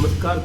नमस्कार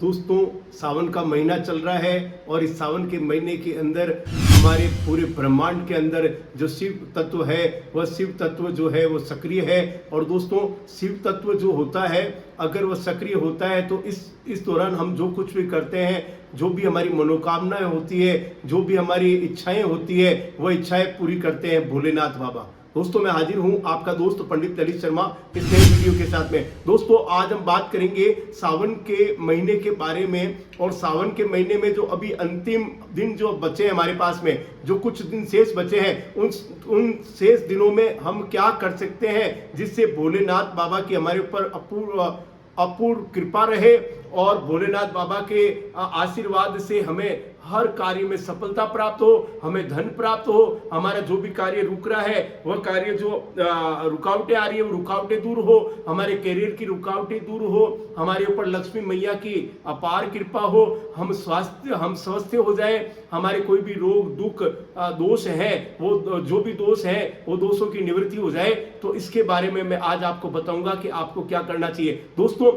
दोस्तों सावन का महीना चल रहा है और इस सावन के महीने के अंदर हमारे पूरे ब्रह्मांड के अंदर जो शिव तत्व है वह शिव तत्व जो है वो सक्रिय है। और दोस्तों शिव तत्व जो होता है अगर वह सक्रिय होता है तो इस दौरान हम जो कुछ भी करते हैं, जो भी हमारी मनोकामनाएं होती है, जो भी हमारी इच्छाएं होती है, वह इच्छाएं पूरी करते हैं भोलेनाथ बाबा। दोस्तों मैं हाजिर हूं आपका दोस्त पंडित ललित शर्मा इस नए वीडियो के साथ में। दोस्तों आज हम बात करेंगे सावन के महीने के बारे में और सावन के महीने में जो अभी अंतिम दिन जो बचे हैं हमारे पास में, जो कुछ दिन शेष बचे हैं, उन शेष दिनों में हम क्या कर सकते हैं जिससे भोलेनाथ बाबा की हमारे ऊपर अपूर्व कृपा रहे और भोलेनाथ बाबा के आशीर्वाद से हमें हर कार्य में सफलता प्राप्त हो, हमें धन प्राप्त हो, हमारा जो भी कार्य रुक रहा है वह कार्य जो रुकावटें आ रही है वो रुकावटें दूर हो, हमारे करियर की रुकावटें दूर हो, हमारे ऊपर लक्ष्मी मैया की अपार कृपा हो, हम स्वस्थ हो जाए, हमारे कोई भी रोग दुख दोष है वो जो भी दोष है वो दोषों की निवृत्ति हो जाए। तो इसके बारे में मैं आज आपको बताऊंगा कि आपको क्या करना चाहिए। दोस्तों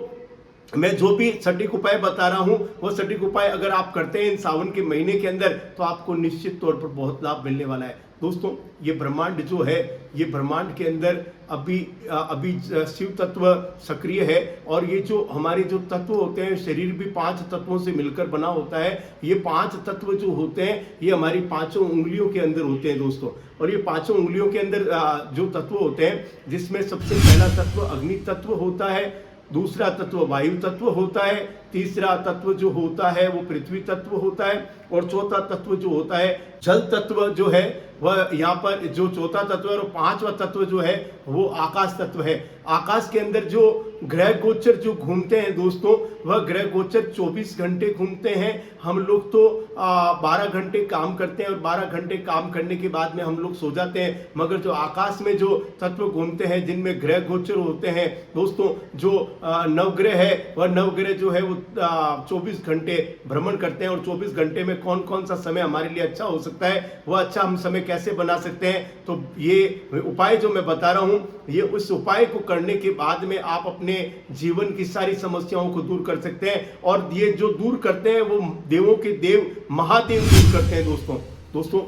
मैं जो भी सटीक उपाय बता रहा हूं वो सटीक उपाय अगर आप करते हैं इन सावन के महीने के अंदर तो आपको निश्चित तौर पर बहुत लाभ मिलने वाला है। दोस्तों ये ब्रह्मांड जो है, ये ब्रह्मांड के अंदर अभी शिव तत्व सक्रिय है और ये जो हमारे जो तत्व होते हैं, शरीर भी 5 तत्वों से मिलकर बना होता है। ये 5 तत्व जो होते हैं ये हमारी 5 उंगलियों के अंदर होते हैं दोस्तों। और ये 5 उंगलियों के अंदर जो तत्व होते हैं जिसमें सबसे पहला तत्व अग्नि तत्व होता है, दूसरा तत्व वायु तत्व होता है, तीसरा तत्व जो होता है वो पृथ्वी तत्व होता है और चौथा तत्व जो होता है जल तत्व जो है वह यहाँ पर जो चौथा तत्व है और 5वां तत्व जो है वो आकाश तत्व है। आकाश के अंदर जो ग्रह गोचर जो घूमते हैं दोस्तों, वह ग्रह गोचर 24 घंटे घूमते हैं। हम लोग तो 12 घंटे काम करते हैं और 12 घंटे काम करने के बाद में हम लोग सो जाते हैं, मगर जो आकाश में जो तत्व घूमते हैं जिनमें ग्रह गोचर होते हैं दोस्तों, जो नवग्रह है वह नवग्रह जो है वो 24 घंटे भ्रमण करते हैं। और 24 घंटे में कौन कौन सा समय हमारे लिए अच्छा हो सकता है, वह अच्छा हम समय कैसे बना सकते हैं, तो ये उपाय जो मैं बता रहा हूं ये उस उपाय को करने के बाद में आप अपने जीवन की सारी समस्याओं को दूर कर सकते हैं। और ये जो दूर करते हैं वो देवों के देव महादेव दूर करते हैं दोस्तों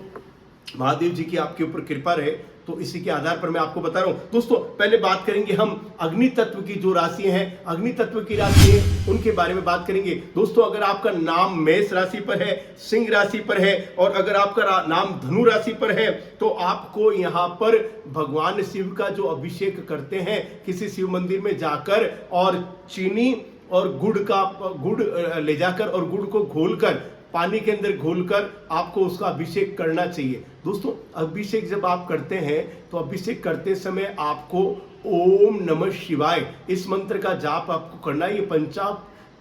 महादेव जी की आपके ऊपर कृपा रहे। तो इसी के आधार पर मैं आपको बता रहा हूं। दोस्तों पहले बात करेंगे हम अग्नि तत्व की जो राशि हैं, अग्नि तत्व की राशि है उनके बारे में बात करेंगे। दोस्तों अगर आपका नाम मेष राशि पर है, सिंह राशि पर है और अगर आपका नाम धनु राशि पर है तो आपको यहाँ पर भगवान शिव का जो अभिषेक करते हैं किसी शिव मंदिर में जाकर और चीनी और गुड़ ले जाकर और गुड़ को घोलकर पानी के अंदर घोलकर आपको उसका अभिषेक करना चाहिए। दोस्तों अभिषेक जब आप करते हैं तो अभिषेक करते समय आपको ओम नमः शिवाय इस मंत्र का जाप आपको करना है। ये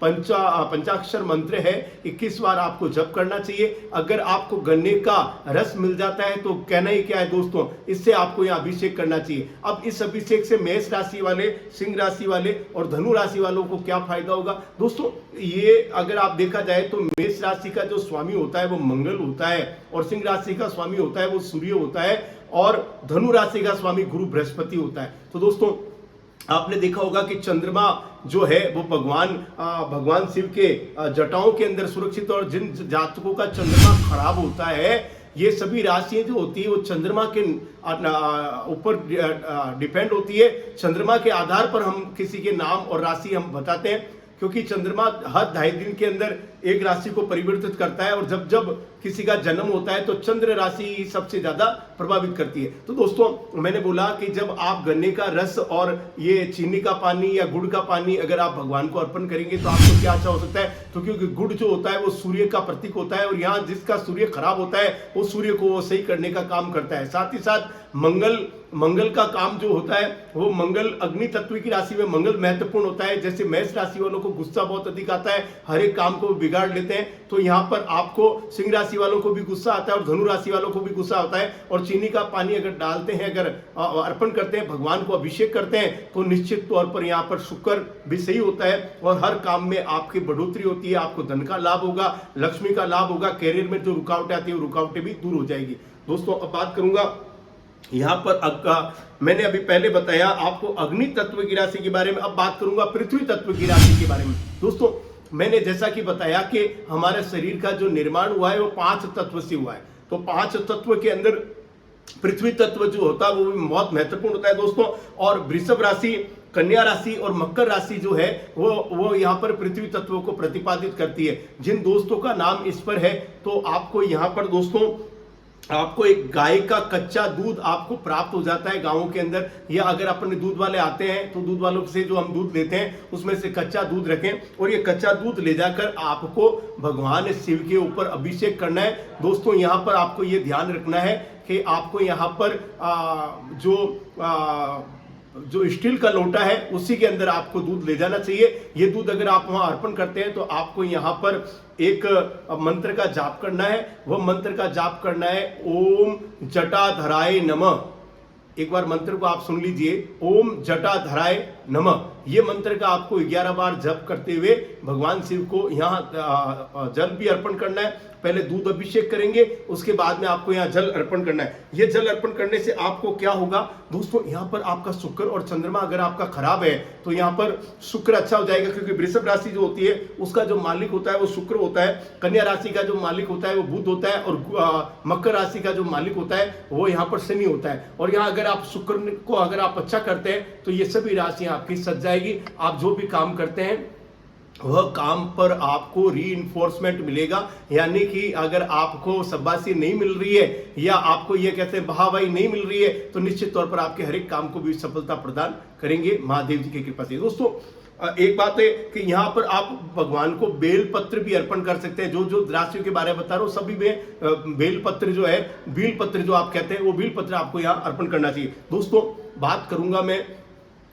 पंचाक्षर मंत्र है, 21 बार आपको जप करना चाहिए। अगर आपको गन्ने का रस मिल जाता है तो कहना ही क्या है दोस्तों, इससे आपको यहाँ अभिषेक करना चाहिए। अब इस अभिषेक से मेष राशि वाले, सिंह राशि वाले और धनु राशि वालों को क्या फायदा होगा दोस्तों, ये अगर आप देखा जाए तो मेष राशि का जो स्वामी होता है वो मंगल होता है और सिंह राशि का स्वामी होता है वो सूर्य होता है और धनु राशि का स्वामी गुरु बृहस्पति होता है। तो दोस्तों आपने देखा होगा कि चंद्रमा जो है वो भगवान शिव के जटाओं के अंदर सुरक्षित, और जिन जातकों का चंद्रमा खराब होता है ये सभी राशियां जो होती है वो चंद्रमा के ऊपर डिपेंड होती है। चंद्रमा के आधार पर हम किसी के नाम और राशि हम बताते हैं, क्योंकि चंद्रमा हर 2.5 दिन के अंदर एक राशि को परिवर्तित करता है और जब जब किसी का जन्म होता है तो चंद्र राशि ही सबसे ज्यादा प्रभावित करती है। तो दोस्तों मैंने बोला कि जब आप गन्ने का रस और ये चीनी का पानी या गुड़ का पानी अगर आप भगवान को अर्पण करेंगे तो आपको क्या अच्छा हो सकता है, तो क्योंकि गुड़ जो होता है वो सूर्य का प्रतीक होता है और यहाँ जिसका सूर्य खराब होता है वो सूर्य को वो सही करने का काम करता है। साथ ही साथ मंगल का काम जो होता है वो मंगल अग्नि तत्व की राशि में मंगल महत्वपूर्ण होता है। जैसे मेष राशि वालों को गुस्सा बहुत अधिक आता है, हर एक काम को बिगाड़ लेते हैं, तो यहाँ पर आपको सिंह राशि वालों को भी गुस्सा आता है और धनु राशि वालों को भी गुस्सा आता है। और चीनी का पानी अगर डालते हैं, अगर अर्पण करते हैं, भगवान को अभिषेक करते हैं तो निश्चित तौर पर यहाँ पर शुक्र भी सही होता है और हर काम में आपकी बढ़ोतरी होती है, आपको धन का लाभ होगा, लक्ष्मी का लाभ होगा, कैरियर में जो रुकावटें आती है वो रुकावटें भी दूर हो जाएगी। दोस्तों अब बात करूंगा यहाँ पर मैंने अभी पहले बताया आपको अग्नि तत्व की राशि के बारे में। अब बात करूंगा पृथ्वी तत्व की राशि के बारे में। दोस्तों मैंने जैसा कि बताया कि हमारे शरीर का जो निर्माण हुआ है वो 5 तत्व से हुआ है। तो 5 तत्व के अंदर पृथ्वी तत्व जो होता है वो भी बहुत महत्वपूर्ण होता है दोस्तों। और वृषभ राशि, कन्या राशि और मकर राशि जो है वो यहाँ पर पृथ्वी तत्व को प्रतिपादित करती है। जिन दोस्तों का नाम इस पर है तो आपको यहाँ पर दोस्तों आपको एक गाय का कच्चा दूध आपको प्राप्त हो जाता है गांवों के अंदर, या अगर अपने दूध वाले आते हैं तो दूध वालों से जो हम दूध लेते हैं उसमें से कच्चा दूध रखें और ये कच्चा दूध ले जाकर आपको भगवान शिव के ऊपर अभिषेक करना है। दोस्तों यहाँ पर आपको ये ध्यान रखना है कि आपको यहाँ पर जो स्टील का लोटा है उसी के अंदर आपको दूध ले जाना चाहिए। ये दूध अगर आप वहां अर्पण करते हैं तो आपको यहाँ पर एक मंत्र का जाप करना है। वह मंत्र का जाप करना है ओम जटाधराय नमः। एक बार मंत्र को आप सुन लीजिए, ओम जटाधराय नमः। ये मंत्र का आपको 11 बार जप करते हुए भगवान शिव को यहाँ जल भी अर्पण करना है। पहले दूध अभिषेक करेंगे, उसके बाद में आपको यहाँ जल अर्पण करना है। ये जल अर्पण करने से आपको क्या होगा दोस्तों, यहाँ पर आपका शुक्र और चंद्रमा अगर आपका खराब है तो यहाँ पर शुक्र अच्छा हो जाएगा, क्योंकि वृषभ राशि जो होती है उसका जो मालिक होता है वो शुक्र होता है। कन्या राशि का जो मालिक होता है वो बुध होता है और मकर राशि का जो मालिक होता है वो यहाँ पर शनि होता है। और यहाँ अगर आप शुक्र को अगर आप अच्छा करते हैं तो ये सभी राशियां आपकी सज जाएगी। आप जो भी काम करते हैं वह काम पर आपको रीइंफोर्समेंट मिलेगा। यानी कि अगर आपको शाबाशी नहीं मिल रही है या आपको ये कहते हैं वाहवाही नहीं मिल रही है तो निश्चित तौर पर आपके हर एक काम को भी सफलता प्रदान करेंगे महादेव जी की कृपा से। दोस्तों एक बात है कि यहाँ पर आप भगवान को बेल पत्र भी अर्पण कर सकते हैं। जो राशियों के बारे में बता रहा हूँ सभी में बेल पत्र जो है, बील पत्र जो आप कहते हैं, वो बील पत्र आपको यहाँ अर्पण करना चाहिए। दोस्तों बात करूंगा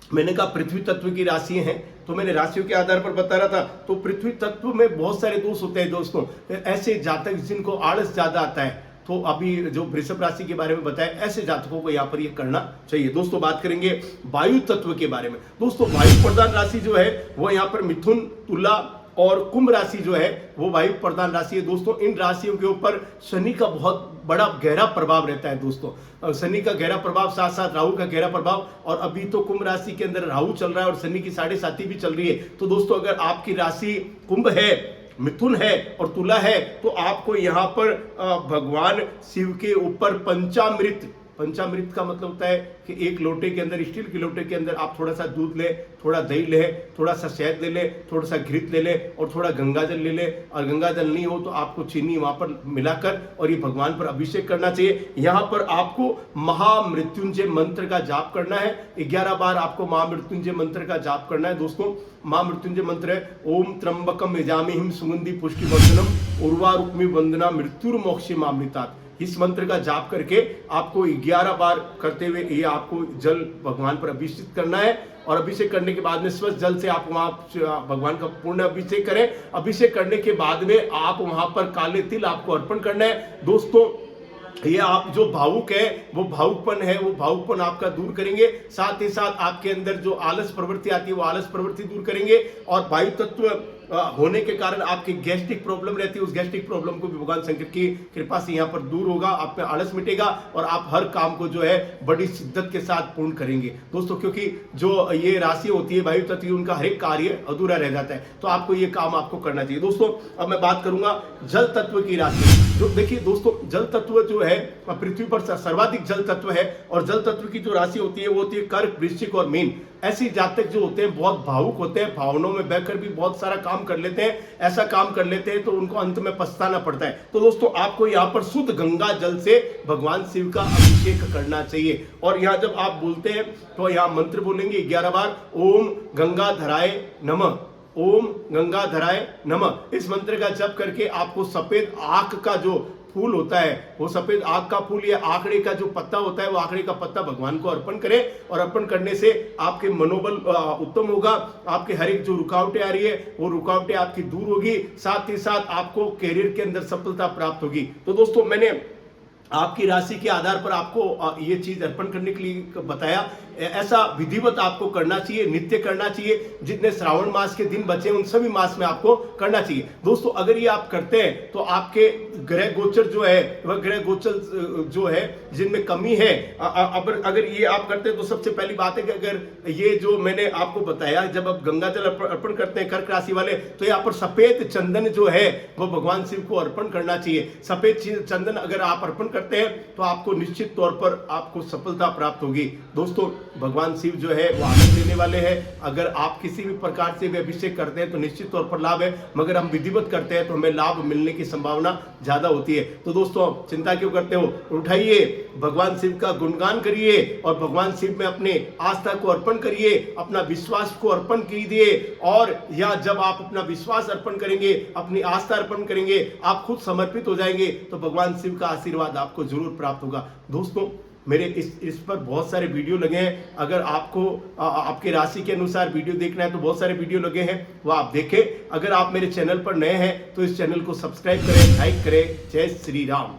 मैंने कहा पृथ्वी तत्व की राशियां हैं तो मैंने राशियों के आधार पर बता रहा था। तो पृथ्वी तत्व में बहुत सारे दोष होते हैं दोस्तों। ऐसे जातक जिनको आलस ज्यादा आता है, तो अभी जो वृषभ राशि के बारे में बताया, ऐसे जातकों को यहाँ पर ये करना चाहिए। दोस्तों बात करेंगे वायु तत्व के बारे में। दोस्तों वायु प्रधान राशि जो है वो यहाँ पर मिथुन, तुला और कुंभ राशि जो है वो वायु प्रधान राशि है। दोस्तों इन राशियों के ऊपर शनि का बहुत बड़ा गहरा प्रभाव रहता है। दोस्तों शनि का गहरा प्रभाव, साथ साथ राहु का गहरा प्रभाव, और अभी तो कुंभ राशि के अंदर राहु चल रहा है और शनि की 7.5 भी चल रही है। तो दोस्तों अगर आपकी राशि कुंभ है, मिथुन है और तुला है तो आपको यहाँ पर भगवान शिव के ऊपर पंचामृत का मतलब होता है कि एक लोटे के अंदर, स्टील के लोटे के अंदर आप थोड़ा सा दूध ले, थोड़ा दही ले, थोड़ा सा शहद ले ले, थोड़ा सा घृत ले ले और थोड़ा गंगा जल ले ले। और गंगा जल नहीं हो तो आपको चीनी वहां पर मिलाकर और ये भगवान पर अभिषेक करना चाहिए। यहाँ पर आपको महामृत्युंजय मंत्र का जाप करना है। 11 बार आपको महामृत्युंजय मंत्र का जाप करना है। दोस्तों महामृत्युंजय मंत्र है ओम त्र्यंबकम यजामहे सुगंधि पुष्टिवर्धनम उर्वारुक्मि वंदना मृत्युर्मोक्षे मामृतात्। इस मंत्र का जाप करके आपको 11 बार करते हुए ये आपको जल भगवान पर अभिषेक करना है। और अभिषेक करने के बाद में स्वच्छ जल से आप वहां भगवान का पूर्ण अभिषेक करें। अभिषेक करने के बाद में आप वहां पर काले तिल आपको अर्पण करना है। दोस्तों ये आप जो भावुक है वो भावुकपन है, वो भावुकपन आपका दूर करेंगे। साथ ही साथ आपके अंदर जो आलस प्रवृत्ति आती है वो आलस प्रवृत्ति दूर करेंगे। और वायु तत्व होने के कारण आपकी गैस्ट्रिक प्रॉब्लम रहती है, उस गैस्ट्रिक प्रॉब्लम को भी भगवान शंकर की कृपा से यहाँ पर दूर होगा। आप में आलस मिटेगा और आप हर काम को जो है बड़ी शिद्दत के साथ पूर्ण करेंगे। दोस्तों क्योंकि जो ये राशि होती है वायु तत्व, उनका हर एक कार्य अधूरा रह जाता है, तो आपको ये काम आपको करना चाहिए। दोस्तों अब मैं बात करूंगा जल तत्व की राशि। जो देखिए दोस्तों जल तत्व जो है पृथ्वी पर सर्वाधिक जल तत्व है। और जल तत्व की जो राशि होती है वो होती है कर्क, वृश्चिक और मीन। ऐसी जातक जो होते हैं बहुत भावुक होते हैं, भावनाओं में बहकर भी बहुत सारा काम कर लेते हैं। ऐसा काम कर लेते हैं तो उनको अंत में पछताना पड़ता है। तो दोस्तों आपको यहाँ पर शुद्ध गंगा जल से भगवान शिव का अभिषेक करना चाहिए। और यहाँ जब आप बोलते हैं तो यहाँ मंत्र बोलेंगे 11 बार ओम गंगाधराय नमः, ओम गंगाधराय नमः। इस मंत्र का जप करके आपको सफेद आक का जो फूल होता है, वो सफेद आक का फूल या आंकड़े का जो पत्ता होता है वो आंकड़े का पत्ता भगवान को अर्पण करें। और अर्पण करने से आपके मनोबल उत्तम होगा। आपके हर एक जो रुकावटें आ रही है वो रुकावटें आपकी दूर होगी। साथ ही साथ आपको कैरियर के अंदर सफलता प्राप्त होगी। तो दोस्तों मैंने आपकी राशि के आधार पर आपको ये चीज अर्पण करने के लिए बताया ऐसा विधिवत आपको करना चाहिए, नित्य करना चाहिए। जितने श्रावण मास के दिन बचे उन सभी मास में आपको करना चाहिए। दोस्तों अगर ये आप करते हैं तो आपके ग्रह गोचर जो है वह ग्रह गोचर जो है जिनमें कमी है, अगर ये आप करते हैं तो सबसे पहली बात है कि अगर ये जो मैंने आपको बताया, जब आप गंगा जल अर्पण करते हैं कर्क राशि वाले, तो यहाँ पर सफेद चंदन जो है वो भगवान शिव को अर्पण करना चाहिए। सफेद चंदन अगर आप अर्पण करते हैं तो आपको निश्चित तौर पर आपको सफलता प्राप्त होगी। दोस्तों भगवान शिव जो है वो आनंद देने वाले हैं। अगर आप किसी भी प्रकार से भी अभिषेक करते हैं तो निश्चित तौर पर लाभ है, मगर हम विधिवत करते हैं तो हमें लाभ मिलने की संभावना ज्यादा होती है। तो दोस्तों चिंता क्यों करते हो, उठाइए, भगवान शिव का गुणगान करिए और भगवान शिव में अपने आस्था को अर्पण करिए, अपना विश्वास को अर्पण कीजिए। और या जब आप अपना विश्वास अर्पण करेंगे, अपनी आस्था अर्पण करेंगे, आप खुद समर्पित हो जाएंगे तो भगवान शिव का आशीर्वाद आपको जरूर प्राप्त होगा। दोस्तों मेरे इस पर बहुत सारे वीडियो लगे हैं। अगर आपको आपके राशि के अनुसार वीडियो देखना है तो बहुत सारे वीडियो लगे हैं, वो आप देखें। अगर आप मेरे चैनल पर नए हैं तो इस चैनल को सब्सक्राइब करें, लाइक करें। जय श्री राम।